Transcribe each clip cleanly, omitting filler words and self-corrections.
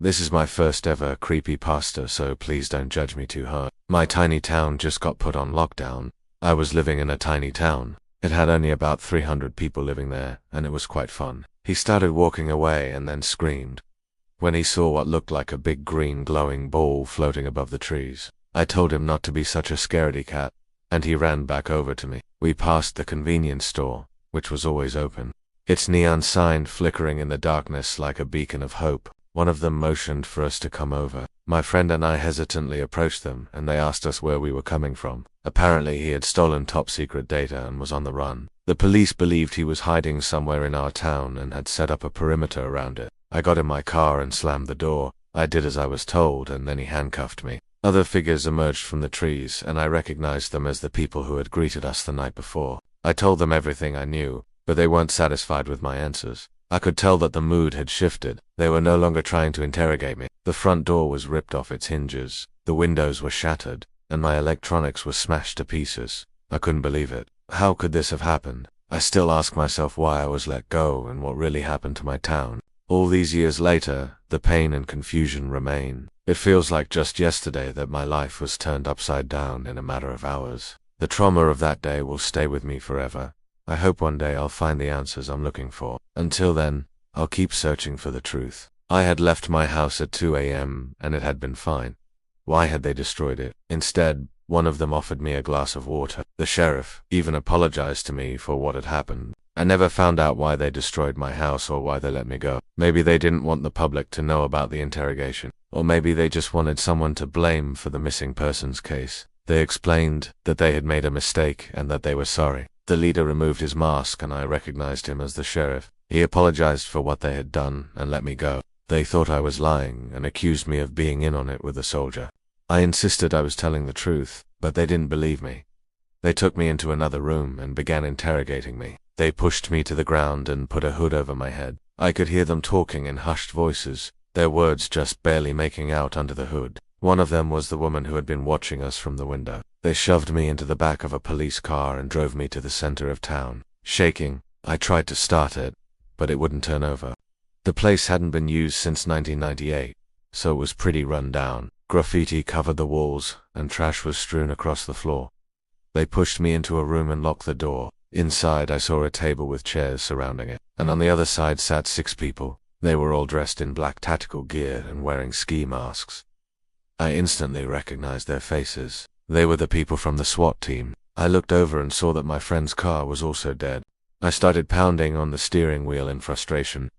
This is my first ever creepypasta, so please don't judge me too hard. My tiny town just got put on lockdown. I was living in a tiny town. It had only about 300 people living there, and it was quite fun. He started walking away and then screamed when he saw what looked like a big green glowing ball floating above the trees. I told him not to be such a scaredy cat, and he ran back over to me. We passed the convenience store, which was always open, its neon sign flickering in the darkness like a beacon of hope. One of them motioned for us to come over. My friend and I hesitantly approached them, and they asked us where we were coming from. Apparently he had stolen top-secret data and was on the run. The police believed he was hiding somewhere in our town and had set up a perimeter around it. I got in my car and slammed the door. I did as I was told, and then he handcuffed me. Other figures emerged from the trees, and I recognized them as the people who had greeted us the night before. I told them everything I knew, but they weren't satisfied with my answers. I could tell that the mood had shifted. They were no longer trying to interrogate me. The front door was ripped off its hinges, the windows were shattered, and my electronics were smashed to pieces. I couldn't believe it. How could this have happened? I still ask myself why I was let go and what really happened to my town. All these years later, the pain and confusion remain. It feels like just yesterday that my life was turned upside down in a matter of hours. The trauma of that day will stay with me forever. I hope one day I'll find the answers I'm looking for. Until then, I'll keep searching for the truth. I had left my house at 2 a.m. and it had been fine. Why had they destroyed it? Instead, one of them offered me a glass of water. The sheriff even apologized to me for what had happened. I never found out why they destroyed my house or why they let me go. Maybe they didn't want the public to know about the interrogation. Or maybe they just wanted someone to blame for the missing persons case. They explained that they had made a mistake and that they were sorry. The leader removed his mask and I recognized him as the sheriff. He apologized for what they had done and let me go. They thought I was lying and accused me of being in on it with a soldier. I insisted I was telling the truth, but they didn't believe me. They took me into another room and began interrogating me. They pushed me to the ground and put a hood over my head. I could hear them talking in hushed voices, their words just barely making out under the hood. One of them was the woman who had been watching us from the window. They shoved me into the back of a police car and drove me to the center of town. Shaking, I tried to start it, but it wouldn't turn over. The place hadn't been used since 1998, so it was pretty run down. Graffiti covered the walls, and trash was strewn across the floor. They pushed me into a room and locked the door. Inside, I saw a table with chairs surrounding it, and on the other side sat 6 people. They were all dressed in black tactical gear and wearing ski masks. I instantly recognized their faces. They were the people from the SWAT team. I looked over and saw that my friend's car was also dead. I started pounding on the steering wheel in frustration.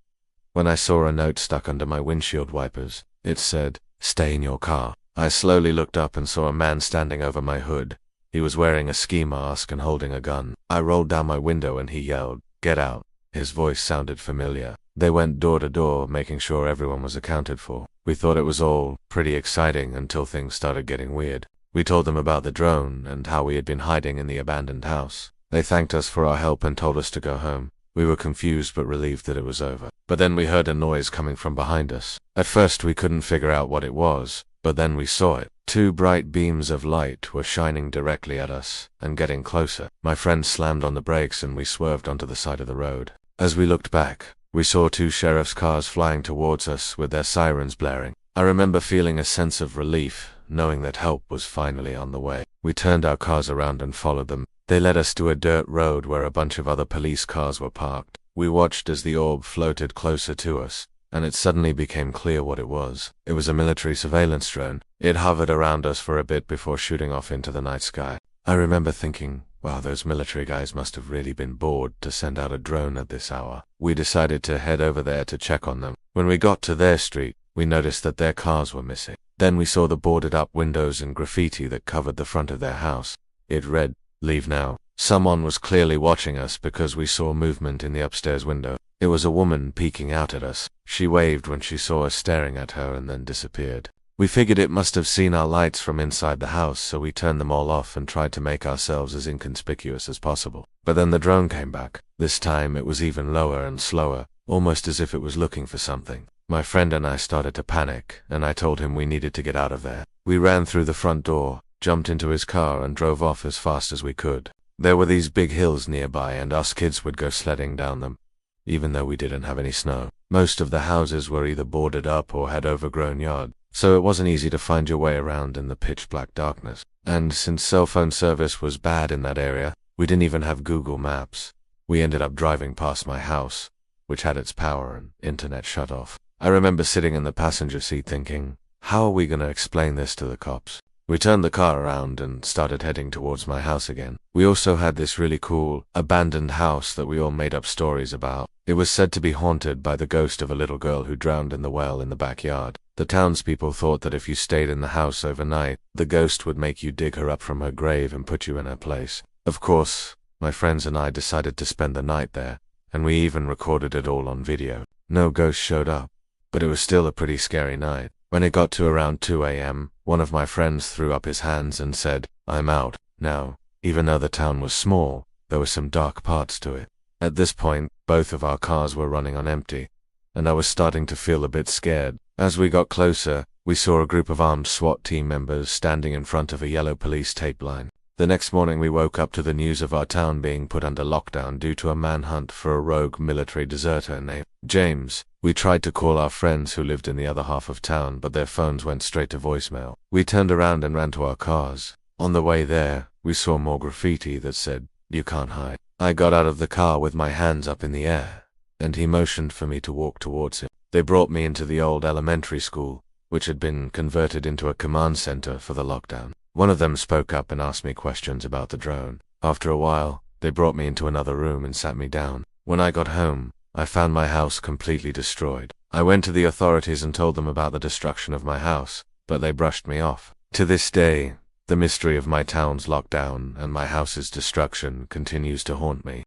When I saw a note stuck under my windshield wipers, it said, "Stay in your car." I slowly looked up and saw a man standing over my hood. He was wearing a ski mask and holding a gun. I rolled down my window and he yelled, "Get out." His voice sounded familiar. They went door to door, making sure everyone was accounted for. We thought it was all pretty exciting until things started getting weird. We told them about the drone and how we had been hiding in the abandoned house. They thanked us for our help and told us to go home. We were confused but relieved that it was over. But then we heard a noise coming from behind us. At first we couldn't figure out what it was, but then we saw it. 2 bright beams of light were shining directly at us and getting closer. My friend slammed on the brakes and we swerved onto the side of the road. As we looked back, we saw 2 sheriff's cars flying towards us with their sirens blaring. I remember feeling a sense of relief, knowing that help was finally on the way. We turned our cars around and followed them. They led us to a dirt road where a bunch of other police cars were parked. We watched as the orb floated closer to us, and it suddenly became clear what it was. It was a military surveillance drone. It hovered around us for a bit before shooting off into the night sky. I remember thinking, wow, those military guys must have really been bored to send out a drone at this hour. We decided to head over there to check on them. When we got to their street, we noticed that their cars were missing. Then we saw the boarded up windows and graffiti that covered the front of their house. It read, "Leave now." Someone was clearly watching us because we saw movement in the upstairs window. It was a woman peeking out at us. She waved when she saw us staring at her and then disappeared. We figured it must have seen our lights from inside the house, so we turned them all off and tried to make ourselves as inconspicuous as possible. But then the drone came back. This time it was even lower and slower, almost as if it was looking for something. My friend and I started to panic, and I told him we needed to get out of there. We ran through the front door, jumped into his car and drove off as fast as we could. There were these big hills nearby and us kids would go sledding down them. even though we didn't have any snow. Most of the houses were either boarded up or had overgrown yard, so it wasn't easy to find your way around in the pitch-black darkness. And since cell phone service was bad in that area, we didn't even have Google Maps. We ended up driving past my house, which had its power and internet shut off. I remember sitting in the passenger seat thinking, how are we going to explain this to the cops? We turned the car around and started heading towards my house again. We also had this really cool, abandoned house that we all made up stories about. It was said to be haunted by the ghost of a little girl who drowned in the well in the backyard. The townspeople thought that if you stayed in the house overnight, the ghost would make you dig her up from her grave and put you in her place. Of course, my friends and I decided to spend the night there, and we even recorded it all on video. No ghost showed up, but it was still a pretty scary night. When it got to around 2 a.m., one of my friends threw up his hands and said, "I'm out." Now, even though the town was small, there were some dark parts to it. At this point, both of our cars were running on empty, and I was starting to feel a bit scared. As we got closer, we saw a group of armed SWAT team members standing in front of a yellow police tape line. The next morning we woke up to the news of our town being put under lockdown due to a manhunt for a rogue military deserter named James. We tried to call our friends who lived in the other half of town, but their phones went straight to voicemail. We turned around and ran to our cars. On the way there, we saw more graffiti that said, "You can't hide." I got out of the car with my hands up in the air, and he motioned for me to walk towards him. They brought me into the old elementary school, which had been converted into a command center for the lockdown. One of them spoke up and asked me questions about the drone. After a while, they brought me into another room and sat me down. When I got home, I found my house completely destroyed. I went to the authorities and told them about the destruction of my house, but they brushed me off. To this day, the mystery of my town's lockdown and my house's destruction continues to haunt me.